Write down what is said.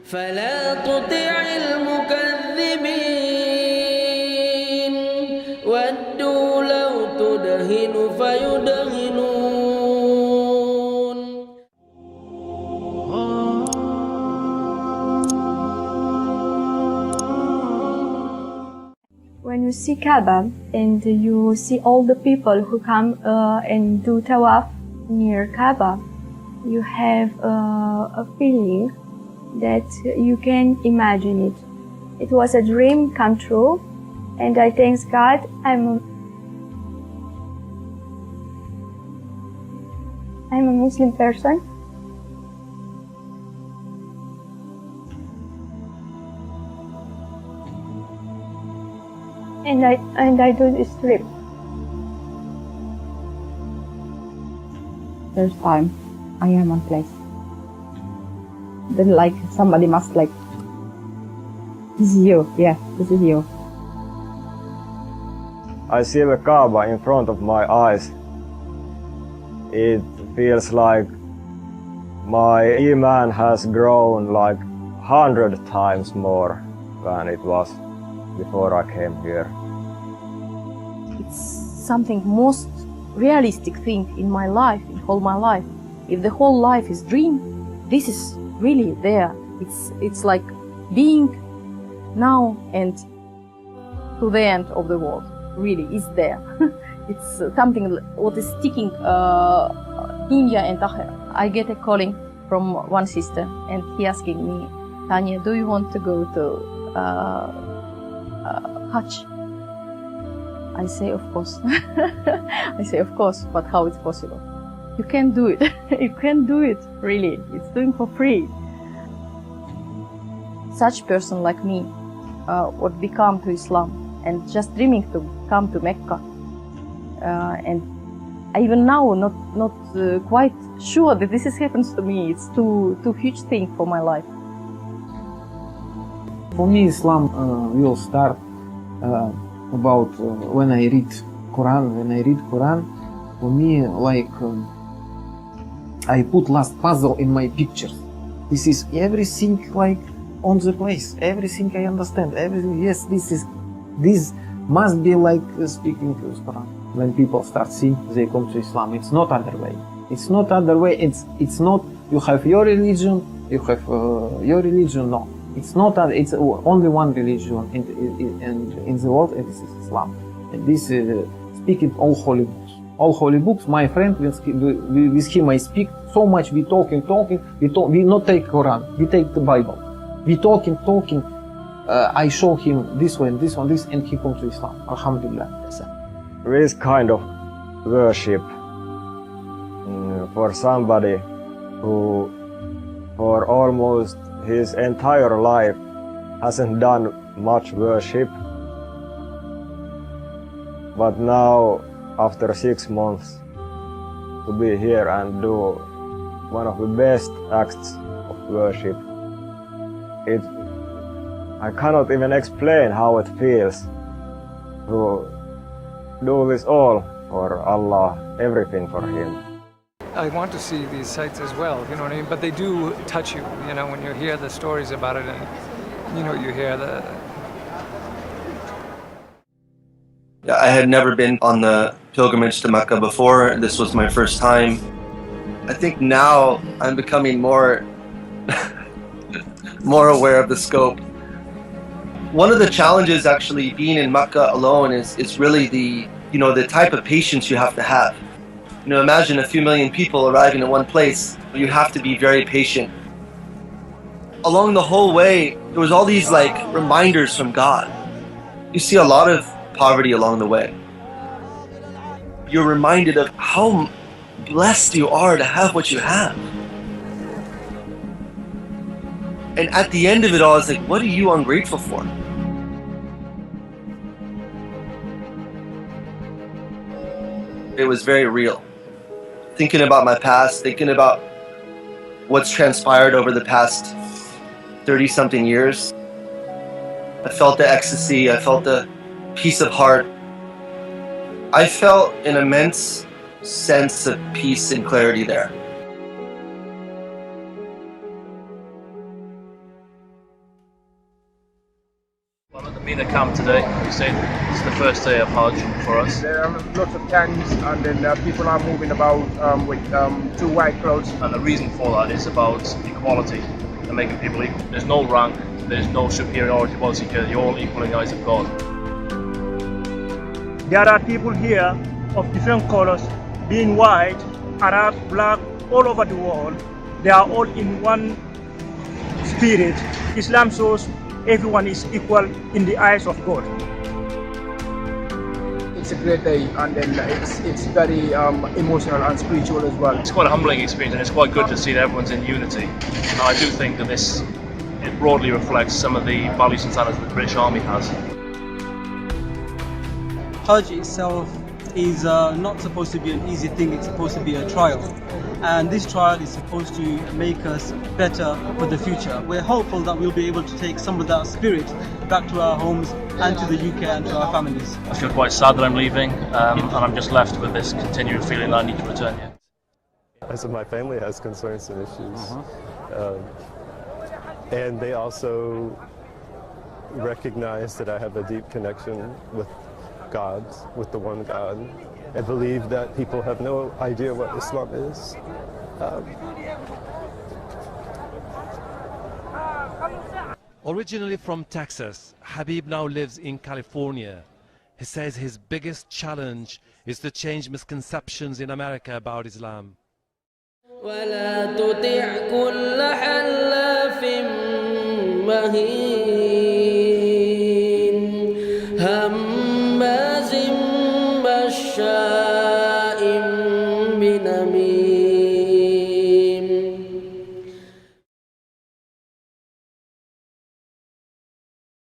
فلا تطع المكذبين ودوا لو تدهن فيدهنون. When you see Kaaba and you see all the people who come and do tawaf near Kaaba, you have a feeling that you can imagine it. It was a dream come true, and I thank God I'm a Muslim person. And I do this trip. First time I am on place. Then like somebody must like, this is you, yeah, this is you. I see the Kaaba in front of my eyes. It feels like my Iman has grown like 100 times more than it was before I came here. It's something most realistic thing in my life, in whole my life. If the whole life is dream, this is really there. It's like being now and to the end of the world. Really, is there. It's something what is sticking dunya and akhirah. I get a calling from one sister, and he asking me, Tanya, do you want to go to Hajj? I say, of course. I say, of course, but how it's possible? You can do it. You can do it, really. It's doing for free. Such person like me would become to Islam and just dreaming to come to Mecca. And I even now not quite sure that this happens to me. It's too huge thing for my life. For me, Islam will start about when I read Quran. When I read Quran, for me, like I put last puzzle in my pictures. This is everything like on the place. Everything I understand. Everything. Yes, this must be like speaking to Quran. When people start seeing, they come to Islam. It's not other way. It's not other way. It's not you have your religion. You have your religion. No. It's not that. It's only one religion in the world, and this is Islam. And this speaking all holy books. All holy books. My friend, with him I speak so much. We talking. We not take Quran. We take the Bible. We talking. I show him this one, and he comes to Islam. Alhamdulillah. This kind of worship for somebody who for almost his entire life hasn't done much worship, but now after 6 months to be here and do one of the best acts of worship, I cannot even explain how it feels to do this all for Allah, everything for Him. I want to see these sites as well, you know what I mean? But they do touch you, you know, when you hear the stories about it and, you know, you hear the... I had never been on the pilgrimage to Mecca before. This was my first time. I think now I'm becoming more aware of the scope. One of the challenges actually being in Mecca alone is really the type of patience you have to have. You know, imagine a few million people arriving in one place. You have to be very patient. Along the whole way, there was all these like reminders from God. You see a lot of poverty along the way. You're reminded of how blessed you are to have what you have. And at the end of it all, it's like, what are you ungrateful for? It was very real. Thinking about my past, thinking about what's transpired over the past 30-something years. I felt the ecstasy, I felt the peace of heart. I felt an immense sense of peace and clarity there. been a camp today. You say it's the first day of Hajj for us. There are lots of tents, and then people are moving about with two white clothes. And the reason for that is about equality and making people equal. There's no rank, there's no superiority policy here. You're all equal in the eyes of God. There are people here of different colors, being white, Arab, black, all over the world. They are all in one spirit. Islam shows everyone is equal in the eyes of God. It's a great day, and then it's very emotional and spiritual as well. It's quite a humbling experience, and it's quite good to see that everyone's in unity. And I do think that it broadly reflects some of the values and standards that the British Army has. Hajj itself is not supposed to be an easy thing, it's supposed to be a trial. And this trial is supposed to make us better for the future. We're hopeful that we'll be able to take some of that spirit back to our homes and to the UK and to our families. I feel quite sad that I'm leaving, and I'm just left with this continuing feeling that I need to return here. So my family has concerns and issues, and they also recognize that I have a deep connection with God, with the one God. I believe that people have no idea what Islam is. Originally from Texas, Habib now lives in California. He says his biggest challenge is to change misconceptions in America about Islam. ولا تطع كل حلاف مهين